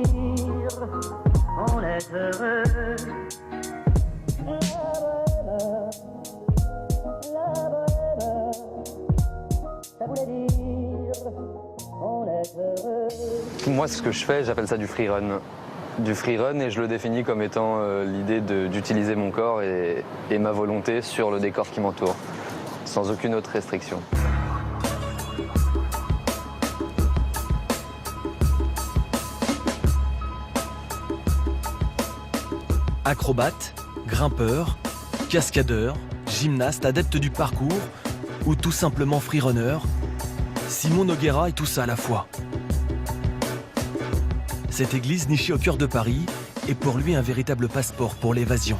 dire on est heureux. Ça voulait dire on est heureux. Moi, ce que je fais, j'appelle ça du freerun. Du freerun, et je le définis comme étant l'idée d'utiliser mon corps et ma volonté sur le décor qui m'entoure, sans aucune autre restriction. Acrobate, grimpeur, cascadeur, gymnaste, adepte du parcours ou tout simplement freerunner, Simon Nogueira est tout ça à la fois. Cette église nichée au cœur de Paris est pour lui un véritable passeport pour l'évasion.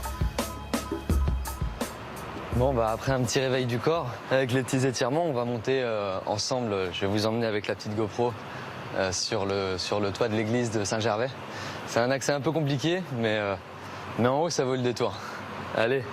Bon, bah après un petit réveil du corps, avec les petits étirements, on va monter ensemble. Je vais vous emmener avec la petite GoPro sur le toit de l'église de Saint-Gervais. C'est un accès un peu compliqué, mais en haut, ça vaut le détour. Allez.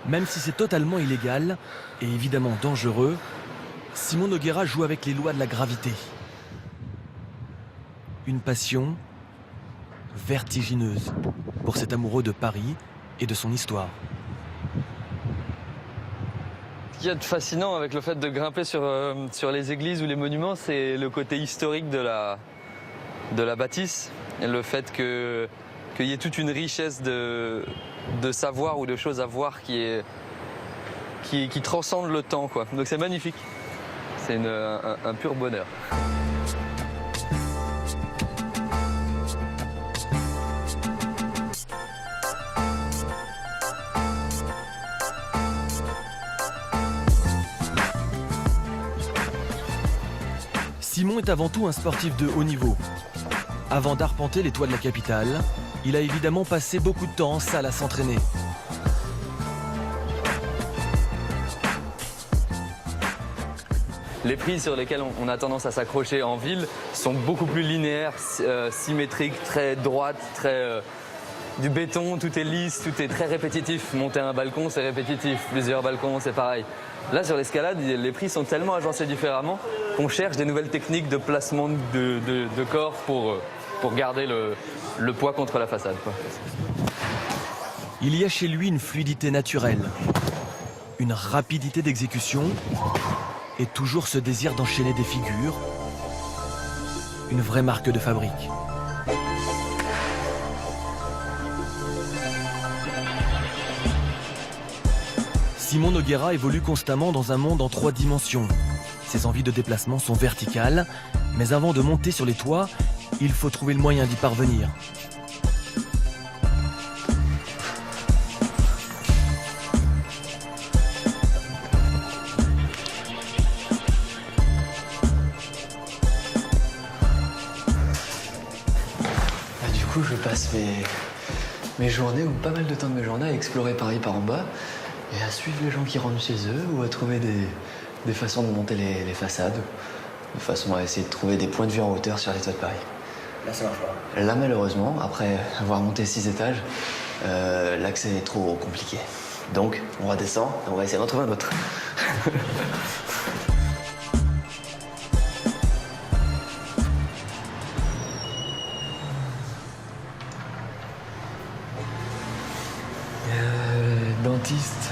Même si c'est totalement illégal et évidemment dangereux, Simon Nogueira joue avec les lois de la gravité. Une passion vertigineuse pour cet amoureux de Paris et de son histoire. Ce qu'il y a de fascinant avec le fait de grimper sur les églises ou les monuments, c'est le côté historique de la bâtisse. Et le fait qu'il y ait toute une richesse de savoir ou de choses à voir qui transcende le temps, quoi. Donc c'est magnifique. C'est un pur bonheur. Simon est avant tout un sportif de haut niveau. Avant d'arpenter les toits de la capitale, il a évidemment passé beaucoup de temps en salle à s'entraîner. Les prises sur lesquelles on a tendance à s'accrocher en ville sont beaucoup plus linéaires, symétriques, très droites, du béton, tout est lisse, tout est très répétitif. Monter un balcon, c'est répétitif. Plusieurs balcons, c'est pareil. Là, sur l'escalade, les prises sont tellement agencées différemment qu'on cherche des nouvelles techniques de placement de corps pour garder le poids contre la façade, quoi. Il y a chez lui une fluidité naturelle, une rapidité d'exécution et toujours ce désir d'enchaîner des figures, une vraie marque de fabrique. Simon Nogueira évolue constamment dans un monde en 3 dimensions. Ses envies de déplacement sont verticales, mais avant de monter sur les toits, il faut trouver le moyen d'y parvenir. Du coup, je passe mes journées, ou pas mal de temps de mes journées, à explorer Paris par en bas et à suivre les gens qui rentrent chez eux ou à trouver des façons de monter les façades, de façon à essayer de trouver des points de vue en hauteur sur les toits de Paris. Là, ça marche pas. Là, malheureusement, après avoir monté 6 étages, l'accès est trop compliqué. Donc, on redescend et on va essayer d'en trouver un autre. Dentiste.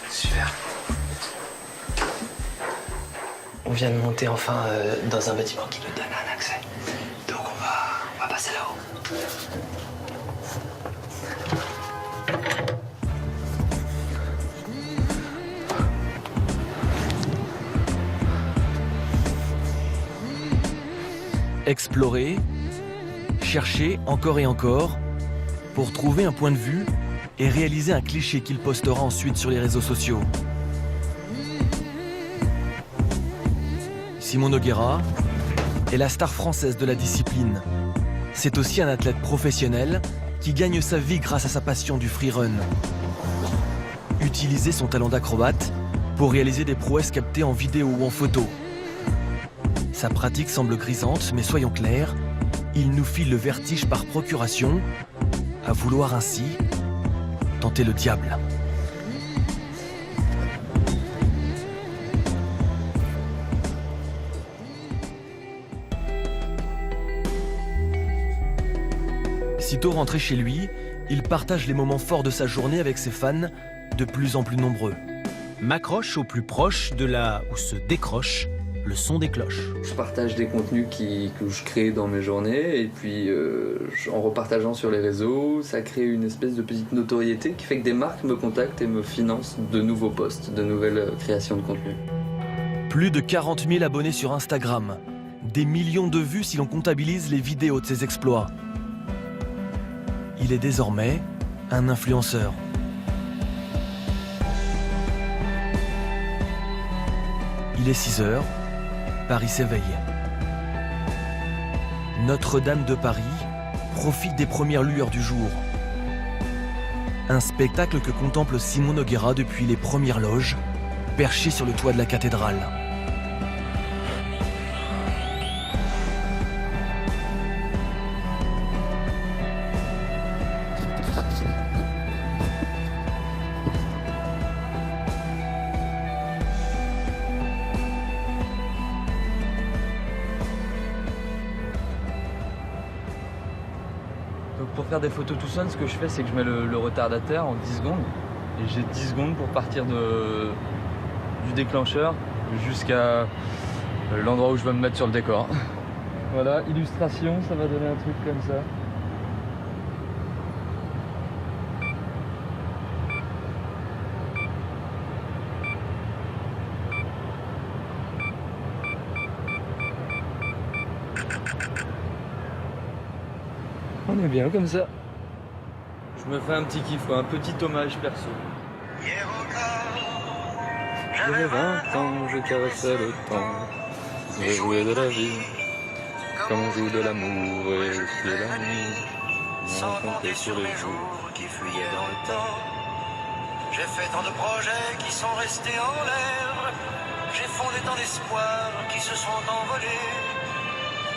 Super. On vient de monter enfin dans un bâtiment qui nous donne un accès. Donc on va passer là-haut. Explorer, chercher encore et encore, pour trouver un point de vue et réaliser un cliché qu'il postera ensuite sur les réseaux sociaux. Simon Nogueira est la star française de la discipline. C'est aussi un athlète professionnel qui gagne sa vie grâce à sa passion du freerun. Utiliser son talent d'acrobate pour réaliser des prouesses captées en vidéo ou en photo. Sa pratique semble grisante, mais soyons clairs, il nous file le vertige par procuration, à vouloir ainsi tenter le diable. Sitôt rentré chez lui, il partage les moments forts de sa journée avec ses fans, de plus en plus nombreux. M'accroche au plus proche de là où se décroche le son des cloches. Je partage des contenus que je crée dans mes journées et puis en repartageant sur les réseaux, ça crée une espèce de petite notoriété qui fait que des marques me contactent et me financent de nouveaux posts, de nouvelles créations de contenu. Plus de 40 000 abonnés sur Instagram, des millions de vues si l'on comptabilise les vidéos de ses exploits. Il est désormais un influenceur. Il est 6 heures, Paris s'éveille. Notre-Dame de Paris profite des premières lueurs du jour. Un spectacle que contemple Simon Nogueira depuis les premières loges, perché sur le toit de la cathédrale. Donc pour faire des photos tout seul, ce que je fais, c'est que je mets le retardateur en 10 secondes. Et j'ai 10 secondes pour partir du déclencheur jusqu'à l'endroit où je vais me mettre sur le décor. Voilà, illustration, ça va donner un truc comme ça. On est bien comme ça. Je me fais un petit kiff, un petit hommage perso. J'avais 20 ans, je caressais le temps. Je jouais de la vie, comme on joue de l'amour et de la nuit. Sans compter sur les jours qui fuyaient dans le temps. J'ai fait tant de projets qui sont restés en l'air. J'ai fondé tant d'espoirs qui se sont envolés.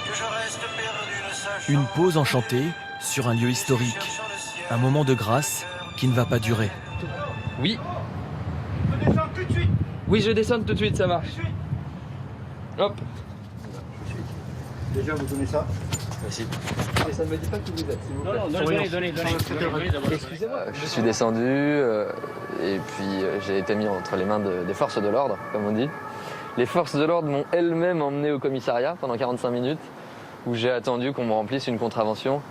Que je reste perdu ne sachant. Une pause enchantée sur un lieu historique. Un moment de grâce qui ne va pas durer. Oui. Oui, je descends tout de suite, ça marche. Hop. Déjà, vous donnez ça? Merci. Et ça ne me dit pas qui vous êtes, s'il vous plaît. Non, donnez. Excusez-moi. Je suis descendu et puis j'ai été mis entre les mains des forces de l'ordre, comme on dit. Les forces de l'ordre m'ont elles-mêmes emmené au commissariat pendant 45 minutes où j'ai attendu qu'on me remplisse une contravention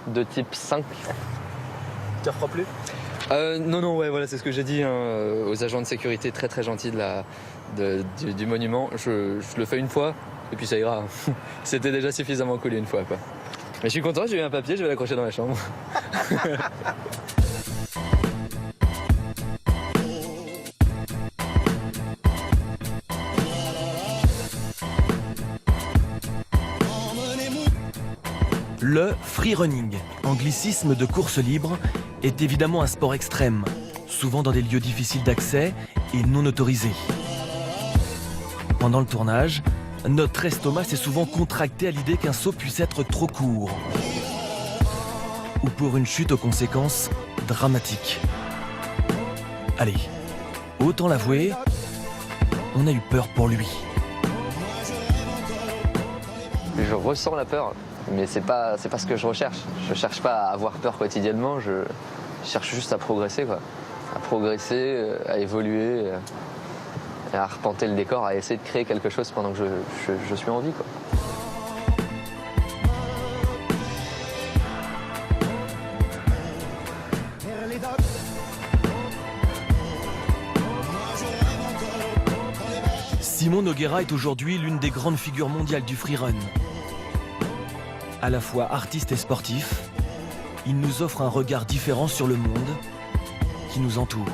de type 5. Tu reprends plus? Non, ouais, voilà, c'est ce que j'ai dit aux agents de sécurité très très gentils du monument. Je le fais une fois et puis ça ira. C'était déjà suffisamment collé une fois, quoi. Mais je suis content, j'ai eu un papier, je vais l'accrocher dans la chambre. Le freerunning, anglicisme de course libre, est évidemment un sport extrême, souvent dans des lieux difficiles d'accès et non autorisés. Pendant le tournage, notre estomac s'est souvent contracté à l'idée qu'un saut puisse être trop court. Ou pour une chute aux conséquences dramatiques. Allez, autant l'avouer, on a eu peur pour lui. Je ressens la peur, mais c'est pas ce que je recherche. Je cherche pas à avoir peur quotidiennement, je cherche juste à progresser, quoi. À progresser, à évoluer, et à arpenter le décor, à essayer de créer quelque chose pendant que je suis en vie, quoi. Simon Nogueira est aujourd'hui l'une des grandes figures mondiales du freerun. À la fois artiste et sportif, il nous offre un regard différent sur le monde qui nous entourent.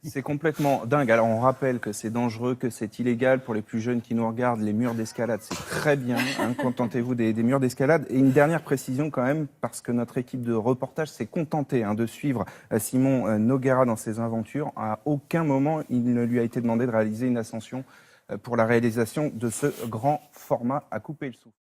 C'est complètement dingue. Alors on rappelle que c'est dangereux, que c'est illégal. Pour les plus jeunes qui nous regardent, les murs d'escalade, c'est très bien. Contentez-vous des murs d'escalade. Et une dernière précision quand même, parce que notre équipe de reportage s'est contentée de suivre Simon Nogueira dans ses aventures. À aucun moment, il ne lui a été demandé de réaliser une ascension pour la réalisation de ce grand format à couper le souffle.